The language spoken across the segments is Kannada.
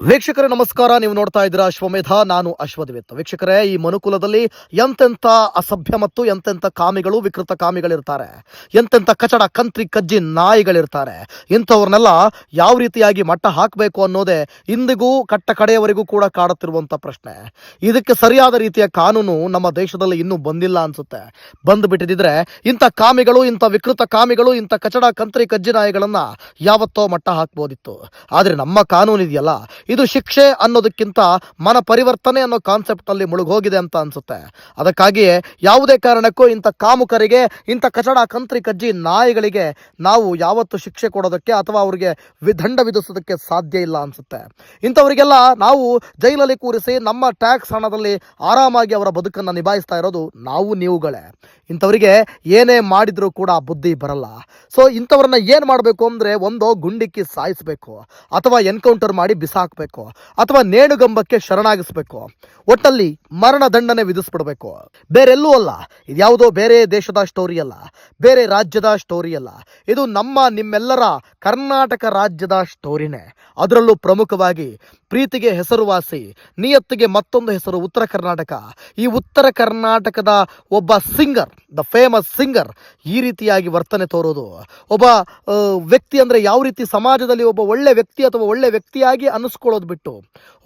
ವೀಕ್ಷಕರೇ ನಮಸ್ಕಾರ. ನೀವು ನೋಡ್ತಾ ಇದ್ದೀರಾ ಅಶ್ವಮೇಧ, ನಾನು ಅಶ್ವದ್ವಿತ್. ವೀಕ್ಷಕರೇ, ಈ ಮನುಕುಲದಲ್ಲಿ ಎಂತೆಂಥ ಅಸಭ್ಯ ಮತ್ತು ಎಂತೆಂಥ ಕಾಮಿಗಳು, ವಿಕೃತ ಕಾಮಿಗಳಿರ್ತಾರೆ, ಎಂತೆಂಥ ಕಚಡ ಕಂತ್ರಿ ಕಜ್ಜಿ ನಾಯಿಗಳಿರ್ತಾರೆ. ಇಂಥವ್ರನ್ನೆಲ್ಲ ಯಾವ ರೀತಿಯಾಗಿ ಮಟ್ಟ ಹಾಕಬೇಕು ಅನ್ನೋದೇ ಇಂದಿಗೂ ಕಟ್ಟ ಕಡೆಯವರೆಗೂ ಕೂಡ ಕಾಡುತ್ತಿರುವಂಥ ಪ್ರಶ್ನೆ. ಇದಕ್ಕೆ ಸರಿಯಾದ ರೀತಿಯ ಕಾನೂನು ನಮ್ಮ ದೇಶದಲ್ಲಿ ಇನ್ನೂ ಬಂದಿಲ್ಲ ಅನ್ಸುತ್ತೆ. ಬಂದುಬಿಟ್ಟಿದ್ರೆ ಇಂಥ ಕಾಮಿಗಳು, ಇಂಥ ವಿಕೃತ ಕಾಮಿಗಳು, ಇಂಥ ಕಚಡ ಕಂತ್ರಿ ಕಜ್ಜಿ ನಾಯಿಗಳನ್ನ ಯಾವತ್ತೋ ಮಟ್ಟ ಹಾಕ್ಬೋದಿತ್ತು. ಆದರೆ ನಮ್ಮ ಕಾನೂನು ಇದೆಯಲ್ಲ, ಇದು ಶಿಕ್ಷೆ ಅನ್ನೋದಕ್ಕಿಂತ ಮನ ಪರಿವರ್ತನೆ ಅನ್ನೋ ಕಾನ್ಸೆಪ್ಟ್ ಅಲ್ಲಿ ಮುಳುಗೋಗಿದೆ ಅಂತ ಅನ್ಸುತ್ತೆ. ಅದಕ್ಕಾಗಿಯೇ ಯಾವುದೇ ಕಾರಣಕ್ಕೂ ಇಂಥ ಕಾಮುಕರಿಗೆ, ಇಂಥ ಕಚಡ ಕಂತ್ರಿ ಕಜ್ಜಿ ನಾಯಿಗಳಿಗೆ ನಾವು ಯಾವತ್ತು ಶಿಕ್ಷೆ ಕೊಡೋದಕ್ಕೆ ಅಥವಾ ಅವರಿಗೆ ದಂಡ ವಿಧಿಸೋದಕ್ಕೆ ಸಾಧ್ಯ ಇಲ್ಲ ಅನ್ಸುತ್ತೆ. ಇಂಥವರಿಗೆಲ್ಲ ನಾವು ಜೈಲಲ್ಲಿ ಕೂರಿಸಿ ನಮ್ಮ ಟ್ಯಾಕ್ಸ್ ಹಣದಲ್ಲಿ ಆರಾಮಾಗಿ ಅವರ ಬದುಕನ್ನು ನಿಭಾಯಿಸ್ತಾ ಇರೋದು ನಾವು ನೀವುಗಳೇ. ಇಂಥವರಿಗೆ ಏನೇ ಮಾಡಿದರೂ ಕೂಡ ಬುದ್ಧಿ ಬರಲ್ಲ. ಸೊ ಇಂಥವ್ರನ್ನ ಏನು ಮಾಡಬೇಕು ಅಂದರೆ, ಒಂದು ಗುಂಡಿಕ್ಕಿ ಸಾಯಿಸಬೇಕು, ಅಥವಾ ಎನ್ಕೌಂಟರ್ ಮಾಡಿ ಬಿಸಾಕಬೇಕು, ಅಥವಾ ನೇಣುಗಂಬಕ್ಕೆ ಶರಣಾಗಿಸಬೇಕು. ಒಟ್ಟಲ್ಲಿ ಮರಣ ದಂಡನೆ ವಿಧಿಸ್ಬಿಡ್ಬೇಕು. ಬೇರೆಲ್ಲೂ ಅಲ್ಲ. ಇದ್ಯಾವುದೋ ಬೇರೆ ದೇಶದ ಸ್ಟೋರಿ ಅಲ್ಲ, ಬೇರೆ ರಾಜ್ಯದ ಸ್ಟೋರಿ ಅಲ್ಲ. ಇದು ನಿಮ್ಮೆಲ್ಲರ ಕರ್ನಾಟಕ ರಾಜ್ಯದ ಸ್ಟೋರಿನೇ. ಅದರಲ್ಲೂ ಪ್ರಮುಖವಾಗಿ ಪ್ರೀತಿಗೆ ಹೆಸರುವಾಸಿ, ನಿಯತ್ತಿಗೆ ಮತ್ತೊಂದು ಹೆಸರು ಉತ್ತರ ಕರ್ನಾಟಕ. ಈ ಉತ್ತರ ಕರ್ನಾಟಕದ ಒಬ್ಬ ಸಿಂಗರ್, ದ ಫೇಮಸ್ ಸಿಂಗರ್, ಈ ರೀತಿಯಾಗಿ ವರ್ತನೆ ತೋರೋದು. ಒಬ್ಬ ವ್ಯಕ್ತಿ ಅಂದರೆ ಯಾವ ರೀತಿ ಸಮಾಜದಲ್ಲಿ ಒಬ್ಬ ಒಳ್ಳೆ ವ್ಯಕ್ತಿ ಅಥವಾ ಒಳ್ಳೆ ವ್ಯಕ್ತಿಯಾಗಿ ಅನ್ನಿಸ್ಕೊಳ್ಳೋದು ಬಿಟ್ಟು,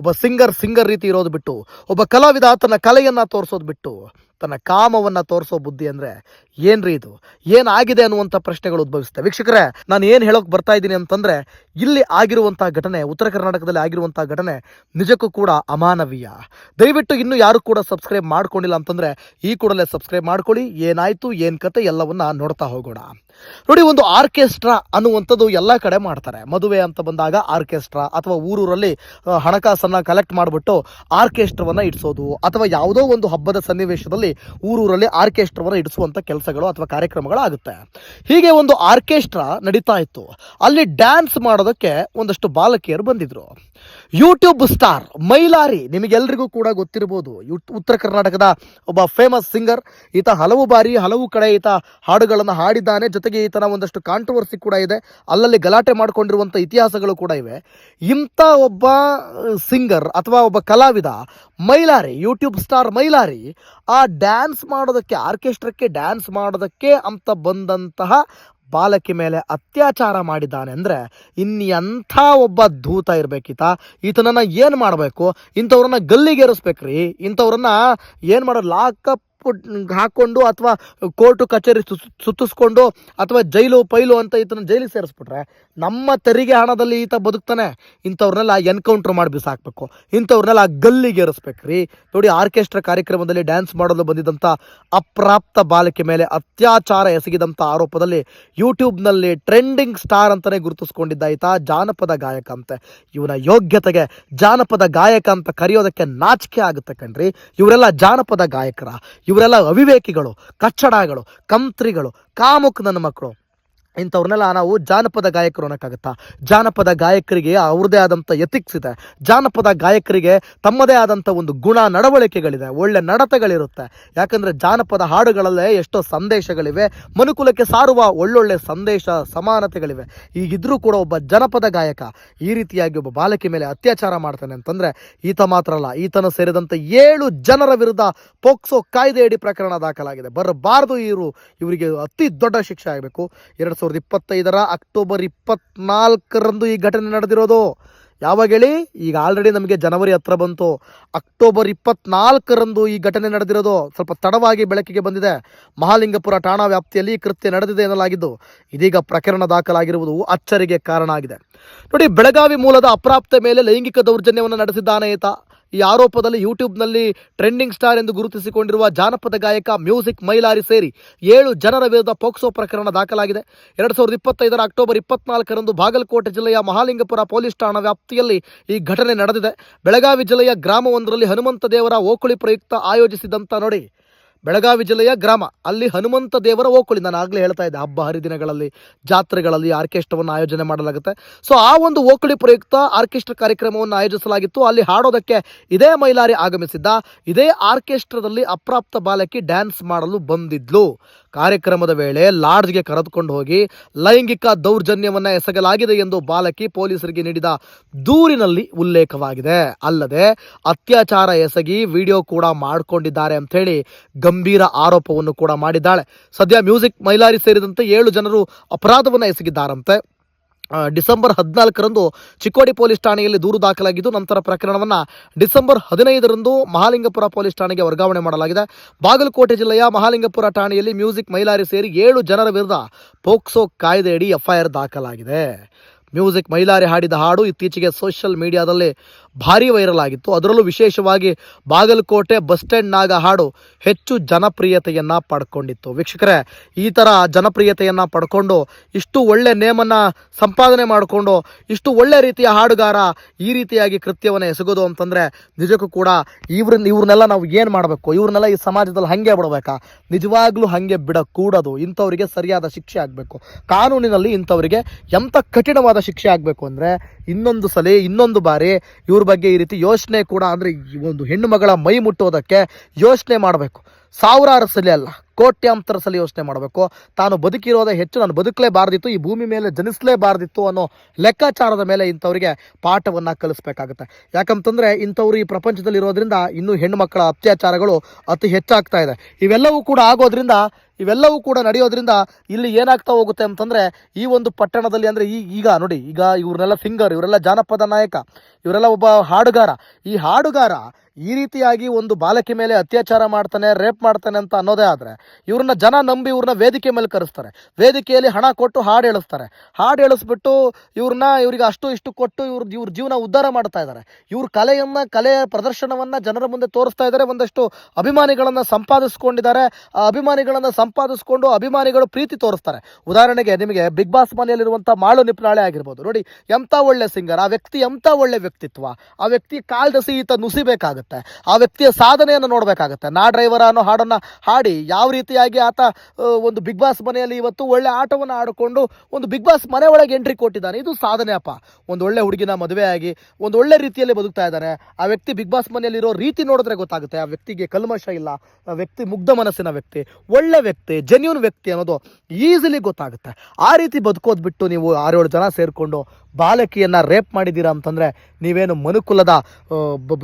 ಒಬ್ಬ ಸಿಂಗರ್ ರೀತಿ ಇರೋದು ಬಿಟ್ಟು, ಒಬ್ಬ ಕಲಾವಿದ ತನ್ನ ಕಲೆಯನ್ನು ತೋರಿಸೋದು ಬಿಟ್ಟು ತನ್ನ ಕಾಮವನ್ನು ತೋರಿಸೋ ಬುದ್ಧಿ ಅಂದರೆ ಏನ್ರಿ ಇದು? ಏನಾಗಿದೆ ಅನ್ನುವಂಥ ಪ್ರಶ್ನೆಗಳು ಉದ್ಭವಿಸ್ತವೆ. ವೀಕ್ಷಕರೇ, ನಾನು ಏನು ಹೇಳೋಕೆ ಬರ್ತಾ ಇದ್ದೀನಿ ಅಂತಂದರೆ, ಇಲ್ಲಿ ಆಗಿರುವಂಥ ಘಟನೆ, ಉತ್ತರ ಕರ್ನಾಟಕದಲ್ಲಿ ಆಗಿರುವಂಥ ಘಟನೆ ನಿಜಕ್ಕೂ ಕೂಡ ಅಮಾನವೀಯ. ದಯವಿಟ್ಟು ಇನ್ನೂ ಯಾರು ಕೂಡ ಸಬ್ಸ್ಕ್ರೈಬ್ ಮಾಡ್ಕೊಂಡಿಲ್ಲ ಅಂತಂದರೆ ಈ ಕೂಡಲೇ ಸಬ್ಸ್ಕ್ರೈಬ್ ಮಾಡ್ಕೊಳ್ಳಿ. ಏನಾಯಿತು, ಏನು ಕತೆ ಎಲ್ಲವನ್ನ ನೋಡ್ತಾ ಹೋಗೋಣ. ನೋಡಿ, ಒಂದು ಆರ್ಕೆಸ್ಟ್ರಾ ಅನ್ನುವಂಥದ್ದು ಎಲ್ಲ ಕಡೆ ಮಾಡ್ತಾರೆ. ಮದುವೆ ಅಂತ ಬಂದಾಗ ಆರ್ಕೆಸ್ಟ್ರಾ, ಅಥವಾ ಊರೂರಲ್ಲಿ ಹಣಕಾಸನ್ನು ಕಲೆಕ್ಟ್ ಮಾಡಿಬಿಟ್ಟು ಆರ್ಕೆಸ್ಟ್ರಾವನ್ನು ಇಡಿಸೋದು, ಅಥವಾ ಯಾವುದೋ ಒಂದು ಹಬ್ಬದ ಸನ್ನಿವೇಶದಲ್ಲಿ ಊರೂರಲ್ಲಿ ಆರ್ಕೆಸ್ಟ್ರಾವನ್ನು ಇಡಿಸುವಂಥ ಕೆಲಸಗಳು ಅಥವಾ ಕಾರ್ಯಕ್ರಮಗಳು ಆಗುತ್ತೆ. ಹೀಗೆ ಒಂದು ಆರ್ಕೆಸ್ಟ್ರಾ ನಡೀತಾ ಇತ್ತು. ಅಲ್ಲಿ ಡ್ಯಾನ್ಸ್ ಮಾಡೋದಕ್ಕೆ ಒಂದಷ್ಟು ಬಾಲಕಿಯರು ಬಂದಿದ್ರು. ಯೂಟ್ಯೂಬ್ ಸ್ಟಾರ್ ಮೈಲಾರಿ, ನಿಮಗೆಲ್ರಿಗೂ ಕೂಡ ಗೊತ್ತಿರ್ಬೋದು, ಉತ್ತರ ಕರ್ನಾಟಕದ ಒಬ್ಬ ಫೇಮಸ್ ಸಿಂಗರ್. ಈತ ಹಲವು ಬಾರಿ ಹಲವು ಕಡೆ ಈತ ಹಾಡುಗಳನ್ನು ಹಾಡಿದ್ದಾನೆ. ಜೊತೆಗೆ ಈತನ ಒಂದಷ್ಟು ಕಾಂಟ್ರವರ್ಸಿ ಕೂಡ ಇದೆ, ಅಲ್ಲಲ್ಲಿ ಗಲಾಟೆ ಮಾಡಿಕೊಂಡಿರುವಂಥ ಇತಿಹಾಸಗಳು ಕೂಡ ಇವೆ. ಇಂಥ ಒಬ್ಬ ಸಿಂಗರ್ ಅಥವಾ ಒಬ್ಬ ಕಲಾವಿದ ಮೈಲಾರಿ, ಯೂಟ್ಯೂಬ್ ಸ್ಟಾರ್ ಮೈಲಾರಿ, ಆ ಡ್ಯಾನ್ಸ್ ಮಾಡೋದಕ್ಕೆ, ಆರ್ಕೆಸ್ಟ್ರಾಕ್ಕೆ ಡ್ಯಾನ್ಸ್ ಮಾಡೋದಕ್ಕೆ ಅಂತ ಬಂದಂತಹ ಬಾಲಕಿ ಮೇಲೆ ಅತ್ಯಾಚಾರ ಮಾಡಿದ್ದಾನೆ ಅಂದರೆ ಇನ್ನೆಂಥ ಒಬ್ಬ ಧೂತ ಇರಬೇಕೀತ. ಈತನನ್ನು ಏನು ಮಾಡಬೇಕು? ಇಂಥವ್ರನ್ನ ಗಲ್ಲಿಗೇರಿಸ್ಬೇಕ್ರಿ. ಇಂಥವ್ರನ್ನ ಏನು ಮಾಡೋದು? ಲಾಕಪ್ ಹಾಕ್ಕೊಂಡು ಅಥವಾ ಕೋರ್ಟು ಕಚೇರಿ ಸುತ್ತಿಸ್ಕೊಂಡು ಅಥವಾ ಜೈಲು ಪೈಲು ಅಂತ ಈತನ ಜೈಲಿಗೆ ಸೇರಿಸ್ಬಿಟ್ರೆ ನಮ್ಮ ತೆರಿಗೆ ಹಣದಲ್ಲಿ ಈತ ಬದುಕ್ತಾನೆ. ಇಂಥವ್ರನ್ನೆಲ್ಲ ಎನ್ಕೌಂಟ್ರ್ ಮಾಡಿ ಬಿಸಾಕಬೇಕು, ಇಂಥವ್ರನ್ನೆಲ್ಲ ಗಲ್ಲಿಗೇರಿಸ್ಬೇಕ್ರಿ. ನೋಡಿ, ಆರ್ಕೆಸ್ಟ್ರಾ ಕಾರ್ಯಕ್ರಮದಲ್ಲಿ ಡ್ಯಾನ್ಸ್ ಮಾಡಲು ಬಂದಿದ್ದಂಥ ಅಪ್ರಾಪ್ತ ಬಾಲಕಿ ಮೇಲೆ ಅತ್ಯಾಚಾರ ಎಸಗಿದಂಥ ಆರೋಪದಲ್ಲಿ ಯೂಟ್ಯೂಬ್ನಲ್ಲಿ ಟ್ರೆಂಡಿಂಗ್ ಸ್ಟಾರ್ ಅಂತಲೇ ಗುರುತಿಸ್ಕೊಂಡಿದ್ದ ಈತ ಜಾನಪದ ಗಾಯಕ ಅಂತೆ. ಇವನ ಯೋಗ್ಯತೆಗೆ ಜಾನಪದ ಗಾಯಕ ಅಂತ ಕರೆಯೋದಕ್ಕೆ ನಾಚಿಕೆ ಆಗುತ್ತೆ ಕಣ್ರಿ. ಇವರೆಲ್ಲ ಜಾನಪದ ಗಾಯಕರ? ಇವರೆಲ್ಲ ಅವಿವೇಕಿಗಳು, ಕಚ್ಚಡಗಳು, ಕಂತ್ರಿಗಳು, ಕಾಮುಕ್ ನನ್ನ ಮಕ್ಕಳು. ಇಂಥವ್ರನ್ನೆಲ್ಲ ನಾವು ಜಾನಪದ ಗಾಯಕರು ಅನ್ನೋಕ್ಕಾಗತ್ತಾ? ಜಾನಪದ ಗಾಯಕರಿಗೆ ಅವ್ರದ್ದೇ ಆದಂಥ ಎಥಿಕ್ಸ್ ಇದೆ. ಜಾನಪದ ಗಾಯಕರಿಗೆ ತಮ್ಮದೇ ಆದಂಥ ಒಂದು ಗುಣ ನಡವಳಿಕೆಗಳಿದೆ, ಒಳ್ಳೆ ನಡತೆಗಳಿರುತ್ತೆ. ಯಾಕಂದರೆ ಜಾನಪದ ಹಾಡುಗಳಲ್ಲೇ ಎಷ್ಟೋ ಸಂದೇಶಗಳಿವೆ, ಮನುಕುಲಕ್ಕೆ ಸಾರುವ ಒಳ್ಳೊಳ್ಳೆ ಸಂದೇಶ, ಸಮಾನತೆಗಳಿವೆ. ಈಗಿದ್ರೂ ಕೂಡ ಒಬ್ಬ ಜನಪದ ಗಾಯಕ ಈ ರೀತಿಯಾಗಿ ಒಬ್ಬ ಬಾಲಕಿ ಮೇಲೆ ಅತ್ಯಾಚಾರ ಮಾಡ್ತಾನೆ ಅಂತಂದರೆ ಈತ ಮಾತ್ರ ಅಲ್ಲ, ಈತನ ಸೇರಿದಂತೆ 7 ಜನರ ವಿರುದ್ಧ ಪೋಕ್ಸೋ ಕಾಯ್ದೆಯಡಿ ಪ್ರಕರಣ ದಾಖಲಾಗಿದೆ. ಬರಬಾರ್ದು. ಇವರಿಗೆ ಅತಿ ದೊಡ್ಡ ಶಿಕ್ಷೆ ಆಗಬೇಕು. 2025 ಅಕ್ಟೋಬರ್ 24 ಈ ಘಟನೆ ನಡೆದಿರೋದು. ಯಾವಾಗ ಹೇಳಿ? ಈಗ ಆಲ್ರೆಡಿ ನಮಗೆ ಜನವರಿ ಹತ್ರ ಬಂತು. ಅಕ್ಟೋಬರ್ 24 ಈ ಘಟನೆ ನಡೆದಿರೋದು. ಸ್ವಲ್ಪ ತಡವಾಗಿ ಬೆಳಕಿಗೆ ಬಂದಿದೆ. ಮಹಾಲಿಂಗಪುರ ಠಾಣಾ ವ್ಯಾಪ್ತಿಯಲ್ಲಿ ಕೃತ್ಯ ನಡೆದಿದೆ ಎನ್ನಲಾಗಿದ್ದು, ಇದೀಗ ಪ್ರಕರಣ ದಾಖಲಾಗಿರುವುದು ಅಚ್ಚರಿಗೆ ಕಾರಣ ಆಗಿದೆ. ನೋಡಿ, ಬೆಳಗಾವಿ ಮೂಲದ ಅಪ್ರಾಪ್ತ ಮೇಲೆ ಲೈಂಗಿಕ ದೌರ್ಜನ್ಯವನ್ನು ನಡೆಸಿದ್ದಾನೆ ಈತ. ಈ ಆರೋಪದಲ್ಲಿ ಯೂಟ್ಯೂಬ್ನಲ್ಲಿ ಟ್ರೆಂಡಿಂಗ್ ಸ್ಟಾರ್ ಎಂದು ಗುರುತಿಸಿಕೊಂಡಿರುವ ಜಾನಪದ ಗಾಯಕ ಮ್ಯೂಸಿಕ್ ಮೈಲಾರಿ ಸೇರಿ 7 ಜನರ ವಿರುದ್ಧ ಪೋಕ್ಸೋ ಪ್ರಕರಣ ದಾಖಲಾಗಿದೆ. 2025 ಅಕ್ಟೋಬರ್ 24 ಬಾಗಲಕೋಟೆ ಜಿಲ್ಲೆಯ ಮಹಾಲಿಂಗಪುರ ಪೊಲೀಸ್ ಠಾಣಾ ವ್ಯಾಪ್ತಿಯಲ್ಲಿ ಈ ಘಟನೆ ನಡೆದಿದೆ. ಬೆಳಗಾವಿ ಜಿಲ್ಲೆಯ ಗ್ರಾಮವೊಂದರಲ್ಲಿ ಹನುಮಂತ ದೇವರ ಓಕುಳಿ ಪ್ರಯುಕ್ತ ಆಯೋಜಿಸಿದಂಥ, ನೋಡಿ, ಬೆಳಗಾವಿ ಜಿಲ್ಲೆಯ ಗ್ರಾಮ, ಅಲ್ಲಿ ಹನುಮಂತ ದೇವರ ಓಕುಳಿ, ನಾನು ಆಗಲೇ ಹೇಳ್ತಾ ಇದ್ದೆ, ಹಬ್ಬ ಹರಿದಿನಗಳಲ್ಲಿ, ಜಾತ್ರೆಗಳಲ್ಲಿ ಆರ್ಕೆಸ್ಟ್ರಾವನ್ನು ಆಯೋಜನೆ ಮಾಡಲಾಗುತ್ತೆ. ಸೊ ಆ ಒಂದು ಓಕುಳಿ ಪ್ರಯುಕ್ತ ಆರ್ಕೆಸ್ಟ್ರಾ ಕಾರ್ಯಕ್ರಮವನ್ನು ಆಯೋಜಿಸಲಾಗಿತ್ತು. ಅಲ್ಲಿ ಹಾಡೋದಕ್ಕೆ ಇದೇ ಮೈಲಾರಿ ಆಗಮಿಸಿದ್ದ. ಇದೇ ಆರ್ಕೆಸ್ಟ್ರಾದಲ್ಲಿ ಅಪ್ರಾಪ್ತ ಬಾಲಕಿ ಡ್ಯಾನ್ಸ್ ಮಾಡಲು ಬಂದಿದ್ಲು. ಕಾರ್ಯಕ್ರಮದ ವೇಳೆ ಲಾಡ್ಜ್ಗೆ ಕರೆದುಕೊಂಡು ಹೋಗಿ ಲೈಂಗಿಕ ದೌರ್ಜನ್ಯವನ್ನು ಎಸಗಲಾಗಿದೆ ಎಂದು ಬಾಲಕಿ ಪೊಲೀಸರಿಗೆ ನೀಡಿದ ದೂರಿನಲ್ಲಿ ಉಲ್ಲೇಖವಾಗಿದೆ. ಅಲ್ಲದೆ ಅತ್ಯಾಚಾರ ಎಸಗಿ ವಿಡಿಯೋ ಕೂಡ ಮಾಡಿಕೊಂಡಿದ್ದಾರೆ ಅಂತ ಹೇಳಿ ಗಂಭೀರ ಆರೋಪವನ್ನು ಕೂಡ ಮಾಡಿದ್ದಾಳೆ. ಸದ್ಯ ಮ್ಯೂಸಿಕ್ ಮೈಲಾರಿ ಸೇರಿದಂತೆ 7 ಜನರು ಅಪರಾಧವನ್ನು ಎಸಗಿದ್ದಾರಂತೆ. ಡಿಸೆಂಬರ್ 14ರಂದು ಚಿಕ್ಕೋಡಿ ಪೊಲೀಸ್ ಠಾಣೆಯಲ್ಲಿ ದೂರು ದಾಖಲಾಗಿದ್ದು, ನಂತರ ಪ್ರಕರಣವನ್ನು ಡಿಸೆಂಬರ್ 15ರಂದು ಮಹಾಲಿಂಗಪುರ ಪೊಲೀಸ್ ಠಾಣೆಗೆ ವರ್ಗಾವಣೆ ಮಾಡಲಾಗಿದೆ. ಬಾಗಲಕೋಟೆ ಜಿಲ್ಲೆಯ ಮಹಾಲಿಂಗಪುರ ಠಾಣೆಯಲ್ಲಿ ಮ್ಯೂಸಿಕ್ ಮೈಲಾರಿ ಸೇರಿ 7 ಜನರ ವಿರುದ್ಧ ಪೋಕ್ಸೋ ಕಾಯ್ದೆಯಡಿ ಎಫ್ಐಆರ್ ದಾಖಲಾಗಿದೆ. ಮ್ಯೂಸಿಕ್ ಮೈಲಾರಿ ಹಾಡಿದ ಹಾಡು ಇತ್ತೀಚೆಗೆ ಸೋಷಿಯಲ್ ಮೀಡಿಯಾದಲ್ಲಿ ಭಾರೀ ವೈರಲ್ ಆಗಿತ್ತು. ಅದರಲ್ಲೂ ವಿಶೇಷವಾಗಿ ಬಾಗಲಕೋಟೆ ಬಸ್ ಸ್ಟ್ಯಾಂಡ್ನಾಗ ಹಾಡು ಹೆಚ್ಚು ಜನಪ್ರಿಯತೆಯನ್ನು ಪಡ್ಕೊಂಡಿತ್ತು. ವೀಕ್ಷಕರೇ, ಈ ಥರ ಜನಪ್ರಿಯತೆಯನ್ನು ಪಡ್ಕೊಂಡು ಇಷ್ಟು ಒಳ್ಳೆ ನೇಮನ್ನು ಸಂಪಾದನೆ ಮಾಡಿಕೊಂಡು ಇಷ್ಟು ಒಳ್ಳೆ ರೀತಿಯ ಹಾಡುಗಾರ ಈ ರೀತಿಯಾಗಿ ಕೃತ್ಯವನ್ನು ಎಸಗೋದು ಅಂತಂದರೆ ನಿಜಕ್ಕೂ ಕೂಡ ಇವ್ರನ್ನೆಲ್ಲ ನಾವು ಏನು ಮಾಡಬೇಕು? ಇವ್ರನ್ನೆಲ್ಲ ಈ ಸಮಾಜದಲ್ಲಿ ಹಾಗೆ ಬಿಡಬೇಕಾ? ನಿಜವಾಗ್ಲೂ ಹಾಗೆ ಬಿಡಕೂಡದು. ಇಂಥವರಿಗೆ ಸರಿಯಾದ ಶಿಕ್ಷೆ ಆಗಬೇಕು. ಕಾನೂನಿನಲ್ಲಿ ಇಂಥವರಿಗೆ ಎಂಥ ಕಠಿಣವಾದ ಶಿಕ್ಷೆ ಆಗಬೇಕು ಅಂದರೆ ಇನ್ನೊಂದು ಬಾರಿ ಇವ್ರ ಬಗ್ಗೆ ಈ ರೀತಿ ಯೋಚನೆ ಕೂಡ, ಅಂದರೆ ಒಂದು ಹೆಣ್ಣು ಮಗಳ ಮೈ ಮುಟ್ಟೋದಕ್ಕೆ ಯೋಚನೆ ಮಾಡಬೇಕು. ಸಾವಿರಾರು ಸಲ ಅಲ್ಲ, ಕೋಟ್ಯಾಂತರ ಸಲ ಯೋಚನೆ ಮಾಡಬೇಕು. ತಾನು ಬದುಕಿರೋದೇ ಹೆಚ್ಚು, ನಾನು ಬದುಕಲೇಬಾರ್ದಿತ್ತು, ಈ ಭೂಮಿ ಮೇಲೆ ಜನಿಸಲೇಬಾರ್ದಿತ್ತು ಅನ್ನೋ ಲೆಕ್ಕಾಚಾರದ ಮೇಲೆ ಇಂಥವರಿಗೆ ಪಾಠವನ್ನು ಕಲಿಸ್ಬೇಕಾಗುತ್ತೆ. ಯಾಕಂತಂದರೆ ಇಂಥವ್ರು ಈ ಪ್ರಪಂಚದಲ್ಲಿ ಇರೋದ್ರಿಂದ ಇನ್ನೂ ಹೆಣ್ಣು ಮಕ್ಕಳ ಅತ್ಯಾಚಾರಗಳು ಅತಿ ಹೆಚ್ಚಾಗ್ತಾ ಇದೆ. ಇವೆಲ್ಲವೂ ಕೂಡ ನಡೆಯೋದ್ರಿಂದ ಇಲ್ಲಿ ಏನಾಗ್ತಾ ಹೋಗುತ್ತೆ ಅಂತಂದರೆ, ಈ ಒಂದು ಪಟ್ಟಣದಲ್ಲಿ ಅಂದರೆ ಈಗ ನೋಡಿ, ಈಗ ಇವ್ರನ್ನೆಲ್ಲ ಸಿಂಗರ್, ಇವರೆಲ್ಲ ಜಾನಪದ ನಾಯಕ, ಇವರೆಲ್ಲ ಒಬ್ಬ ಹಾಡುಗಾರ. ಈ ಹಾಡುಗಾರ ಈ ರೀತಿಯಾಗಿ ಒಂದು ಬಾಲಕಿ ಮೇಲೆ ಅತ್ಯಾಚಾರ ಮಾಡ್ತಾನೆ, ರೇಪ್ ಮಾಡ್ತಾನೆ ಅಂತ ಅನ್ನೋದೇ ಆದರೆ ಇವ್ರನ್ನ ಜನ ನಂಬಿ ಇವ್ರನ್ನ ವೇದಿಕೆ ಮೇಲೆ ಕರೆಸ್ತಾರೆ. ವೇದಿಕೆಯಲ್ಲಿ ಹಣ ಕೊಟ್ಟು ಹಾಡು ಹೇಳಿಸ್ತಾರೆ. ಹಾಡು ಹೇಳಿಸ್ಬಿಟ್ಟು ಇವ್ರಿಗೆ ಅಷ್ಟು ಇಷ್ಟು ಕೊಟ್ಟು ಇವ್ರ ಜೀವನ ಉದ್ಧಾರ ಮಾಡ್ತಾ ಇದ್ದಾರೆ. ಇವ್ರ ಕಲೆಯ ಪ್ರದರ್ಶನವನ್ನು ಜನರ ಮುಂದೆ ತೋರಿಸ್ತಾ ಇದ್ದಾರೆ. ಒಂದಷ್ಟು ಅಭಿಮಾನಿಗಳನ್ನು ಸಂಪಾದಿಸ್ಕೊಂಡಿದ್ದಾರೆ. ಆ ಅಭಿಮಾನಿಗಳನ್ನು ಸಂಪಾದಿಸ್ಕೊಂಡು ಅಭಿಮಾನಿಗಳು ಪ್ರೀತಿ ತೋರಿಸ್ತಾರೆ. ಉದಾಹರಣೆಗೆ ನಿಮಗೆ ಬಿಗ್ ಬಾಸ್ ಮನೆಯಲ್ಲಿರುವಂಥ ಮಾಳು ನಿಪ್ನಾಳೆ ಆಗಿರ್ಬೋದು. ನೋಡಿ, ಎಂಥ ಒಳ್ಳೆ ಸಿಂಗರ್, ಆ ವ್ಯಕ್ತಿ ಎಂಥ ಒಳ್ಳೆ ವ್ಯಕ್ತಿತ್ವ. ಆ ವ್ಯಕ್ತಿ ಕಾಲ್ದಸಿ ಈತ ನುಸಿಬೇಕಾಗುತ್ತೆ. ಆ ವ್ಯಕ್ತಿಯ ಸಾಧನೆಯನ್ನು ನೋಡಬೇಕಾಗುತ್ತೆ. ನಾ ಡ್ರೈವರ್ ಅನ್ನೋ ಹಾಡನ್ನು ಹಾಡಿ ಯಾವ ರೀತಿಯಾಗಿ ಆತ ಒಂದು ಬಿಗ್ ಬಾಸ್ ಮನೆಯಲ್ಲಿ ಇವತ್ತು ಒಳ್ಳೆ ಆಟವನ್ನು ಆಡಿಕೊಂಡು ಒಂದು ಬಿಗ್ ಬಾಸ್ ಮನೆ ಒಳಗೆ ಎಂಟ್ರಿ ಕೊಟ್ಟಿದ್ದಾನೆ. ಇದು ಸಾಧನೆ ಅಪ್ಪ. ಒಂದು ಒಳ್ಳೆ ಹುಡುಗಿನ ಮದುವೆ ಆಗಿ ಒಂದು ಒಳ್ಳೆ ರೀತಿಯಲ್ಲಿ ಬದುಕ್ತಾ ಇದ್ದಾನೆ. ಆ ವ್ಯಕ್ತಿ ಬಿಗ್ ಬಾಸ್ ಮನೆಯಲ್ಲಿರೋ ರೀತಿ ನೋಡಿದ್ರೆ ಗೊತ್ತಾಗುತ್ತೆ. ಆ ವ್ಯಕ್ತಿಗೆ ಕಲ್ಮಶ ಇಲ್ಲ, ಆ ವ್ಯಕ್ತಿ ಮುಗ್ಧ ಮನಸ್ಸಿನ ವ್ಯಕ್ತಿ, ಒಳ್ಳೆ ವ್ಯಕ್ತಿ, ಜೆನ್ಯೂನ್ ವ್ಯಕ್ತಿ ಅನ್ನೋದು ಈಸಿಲಿ ಗೊತ್ತಾಗುತ್ತೆ. ಆ ರೀತಿ ಬದುಕೋದು ಬಿಟ್ಟು ನೀವು 6-7 ಜನ ಸೇರಿಕೊಂಡು ಬಾಲಕಿಯನ್ನು ರೇಪ್ ಮಾಡಿದ್ದೀರಾ ಅಂತಂದರೆ ನೀವೇನು ಮನುಕುಲದ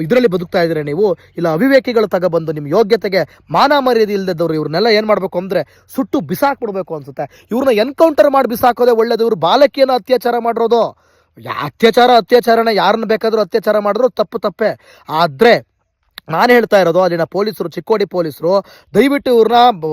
ಇದರಲ್ಲಿ ಬದುಕ್ತಾ ಇದ್ದೀರಾ ನೀವು? ಇಲ್ಲ ಅವಿವೇಕಿಗಳು ತಗೊಬಂದು ನಿಮ್ಮ ಯೋಗ್ಯತೆಗೆ ಮಾನ ಮರ್ಯಾದೆ ಇಲ್ಲದವರು ಇವ್ರನ್ನೆಲ್ಲ ಏನು ಮಾಡಬೇಕು ಅಂದರೆ ಸುಟ್ಟು ಬಿಸಾಕ್ಬಿಡ್ಬೇಕು ಅನಿಸುತ್ತೆ. ಇವ್ರನ್ನ ಎನ್ಕೌಂಟರ್ ಮಾಡಿ ಬಿಸಾಕೋದೇ ಒಳ್ಳೇದು. ಇವರು ಬಾಲಕಿಯನ್ನು ಅತ್ಯಾಚಾರ ಮಾಡಿರೋದು ಅತ್ಯಾಚಾರನ ಯಾರನ್ನ ಬೇಕಾದರೂ ಅತ್ಯಾಚಾರ ಮಾಡಿದ್ರು ತಪ್ಪೇ. ಆದರೆ ನಾನು ಹೇಳ್ತಾ ಇರೋದು, ಅಲ್ಲಿನ ಪೊಲೀಸರು, ಚಿಕ್ಕೋಡಿ ಪೊಲೀಸರು ದಯವಿಟ್ಟು ಇವ್ರನ್ನ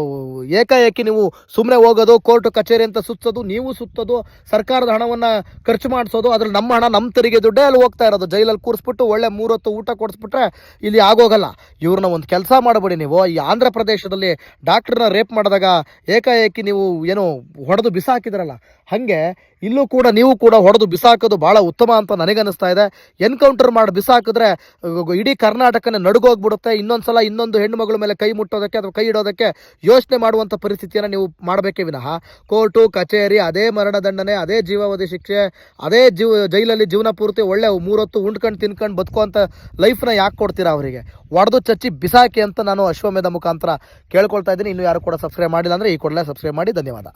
ಏಕಾಏಕಿ ನೀವು ಸುಮ್ಮನೆ ಹೋಗೋದು, ಕೋರ್ಟ್ ಕಚೇರಿ ಅಂತ ಸುತ್ತೋದು, ನೀವು ಸುತ್ತೋದು, ಸರ್ಕಾರದ ಹಣವನ್ನು ಖರ್ಚು ಮಾಡಿಸೋದು, ಅದ್ರಲ್ಲಿ ನಮ್ಮ ಹಣ, ನಮ್ಮ ತೆರಿಗೆ ದುಡ್ಡೇ ಅಲ್ಲಿ ಹೋಗ್ತಾ ಇರೋದು. ಜೈಲಲ್ಲಿ ಕೂರಿಸ್ಬಿಟ್ಟು ಒಳ್ಳೆ 3 ಹೊತ್ತು ಊಟ ಕೊಡಿಸ್ಬಿಟ್ರೆ ಇಲ್ಲಿ ಆಗೋಗಲ್ಲ. ಇವ್ರನ್ನ ಒಂದು ಕೆಲಸ ಮಾಡಬೇಡಿ. ನೀವು ಈ ಆಂಧ್ರ ಪ್ರದೇಶದಲ್ಲಿ ಡಾಕ್ಟ್ರನ್ನ ರೇಪ್ ಮಾಡಿದಾಗ ಏಕಾಏಕಿ ನೀವು ಏನು ಹೊಡೆದು ಬಿಸಾಕಿದ್ರಲ್ಲ, ಹಾಗೆ ಇಲ್ಲೂ ಕೂಡ ನೀವು ಕೂಡ ಹೊಡೆದು ಬಿಸಾಕೋದು ಭಾಳ ಉತ್ತಮ ಅಂತ ನನಗನ್ನಿಸ್ತಾ ಇದೆ. ಎನ್ಕೌಂಟರ್ ಮಾಡಿ ಬಿಸಾಕಿದ್ರೆ ಇಡೀ ಕರ್ನಾಟಕನೇ ನಡುಗೋಗ್ಬಿಡುತ್ತೆ. ಇನ್ನೊಂದು ಸಲ ಇನ್ನೊಂದು ಹೆಣ್ಣು ಮಗಳ ಮೇಲೆ ಕೈ ಮುಟ್ಟೋದಕ್ಕೆ ಅಥವಾ ಕೈ ಇಡೋದಕ್ಕೆ ಯೋಚನೆ ಮಾಡುವಂಥ ಪರಿಸ್ಥಿತಿಯನ್ನು ನೀವು ಮಾಡಬೇಕೇ ವಿನಃ ಕೋರ್ಟು ಕಚೇರಿ, ಅದೇ ಮರಣದಂಡನೆ, ಅದೇ ಜೀವಾವಧಿ ಶಿಕ್ಷೆ, ಅದೇ ಜೈಲಲ್ಲಿ ಜೀವನ ಪೂರ್ತಿ ಒಳ್ಳೆ 3 ಹೊತ್ತು ಉಂಡ್ಕೊಂಡು ತಿನ್ಕೊಂಡು ಬದುಕುವಂಥ ಲೈಫ್ನ ಯಾಕೆ ಕೊಡ್ತೀರಾ ಅವರಿಗೆ? ಹೊಡೆದು ಚಚ್ಚಿ ಬಿಸಾಕಿ ಅಂತ ನಾನು ಅಶ್ವಮೇಧ ಮುಖಾಂತರ ಕೇಳ್ಕೊಳ್ತಾ ಇದ್ದೀನಿ. ಇನ್ನೂ ಯಾರು ಕೂಡ ಸಬ್ಸ್ಕ್ರೈಬ್ ಮಾಡಿಲ್ಲ ಅಂದರೆ ಈ ಕೂಡಲೇ ಸಬ್ಸ್ಕ್ರೈಬ್ ಮಾಡಿ. ಧನ್ಯವಾದ.